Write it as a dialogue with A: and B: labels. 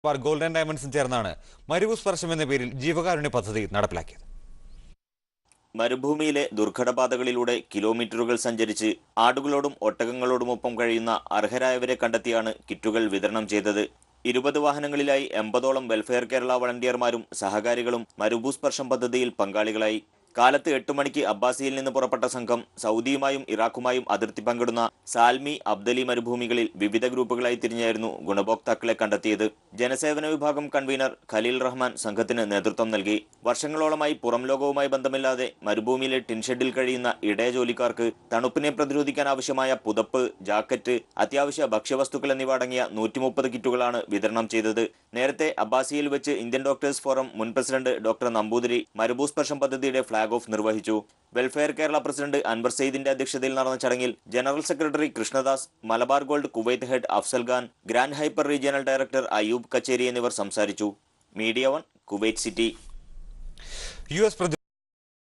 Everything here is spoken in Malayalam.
A: ഗോൾഡൻ ഡയമണ്ട്സും ചേർന്നാണ് മരുഭൂ സ്പർശം എന്ന പേരിൽ ജീവകാരുണ്യ പദ്ധതി നടപ്പിലാക്കിയത്.
B: മരുഭൂമിയിലെ ദുർഘടപാതകളിലൂടെ കിലോമീറ്ററുകൾ സഞ്ചരിച്ച് ആടുകളോടും ഒട്ടകങ്ങളോടുമൊപ്പം കഴിയുന്ന അർഹരായവരെ കണ്ടെത്തിയാണ് കിറ്റുകൾ വിതരണം ചെയ്തത്. 20 വാഹനങ്ങളിലായി 80ഓളം വെൽഫെയർ കേരള വളണ്ടിയർമാരും സഹകാരികളും മരുഭൂസ്പർശം പദ്ധതിയിൽ പങ്കാളികളായി. കാലത്ത് 8 മണിക്ക് അബ്ബാസിയിൽ നിന്ന് പുറപ്പെട്ട സംഘം സൗദിയുമായും ഇറാഖുമായും അതിർത്തി പങ്കിടുന്ന സാൽമി, അബ്ദലി മരുഭൂമികളിൽ വിവിധ ഗ്രൂപ്പുകളായി തിരിഞ്ഞായിരുന്നു ഗുണഭോക്താക്കളെ കണ്ടെത്തിയത്. ജനസേവന വിഭാഗം കൺവീനർ ഖലീൽ റഹ്മാൻ സംഘത്തിന് നേതൃത്വം നൽകി. വർഷങ്ങളോളമായി പുറം ലോകവുമായി ബന്ധമില്ലാതെ മരുഭൂമിയിലെ ടിൻഷെഡിൽ കഴിയുന്ന ഇടയ ജോലിക്കാർക്ക് തണുപ്പിനെ പ്രതിരോധിക്കാൻ ആവശ്യമായ പുതപ്പ്, ജാക്കറ്റ്, അത്യാവശ്യ ഭക്ഷ്യവസ്തുക്കൾ എന്നിവ അടങ്ങിയ 130 കിറ്റുകളാണ് വിതരണം ചെയ്തത്. നേരത്തെ അബ്ബാസിയിൽ വെച്ച് ഇന്ത്യൻ ഡോക്ടേഴ്സ് ഫോറം മുൻ പ്രസിഡന്റ് ഡോക്ടർ നമ്പൂതിരി മരുഭൂസ്പർശം പദ്ധതിയുടെ ഫ്ളാഗ് ഓഫ് നിർവഹിച്ചു. വെൽഫെയർ കേരള പ്രസിഡന്റ് അൻവർ സെയ്ദിന്റെ അധ്യക്ഷതയിൽ നടന്ന ചടങ്ങിൽ general secretary Krishnadas, Malabar gold Kuwait head Afsal Khan, grand hyper regional director Ayoob Kacheri എന്നിവർ സംസാരിച്ചു. Media 1, Kuwait city.
A: US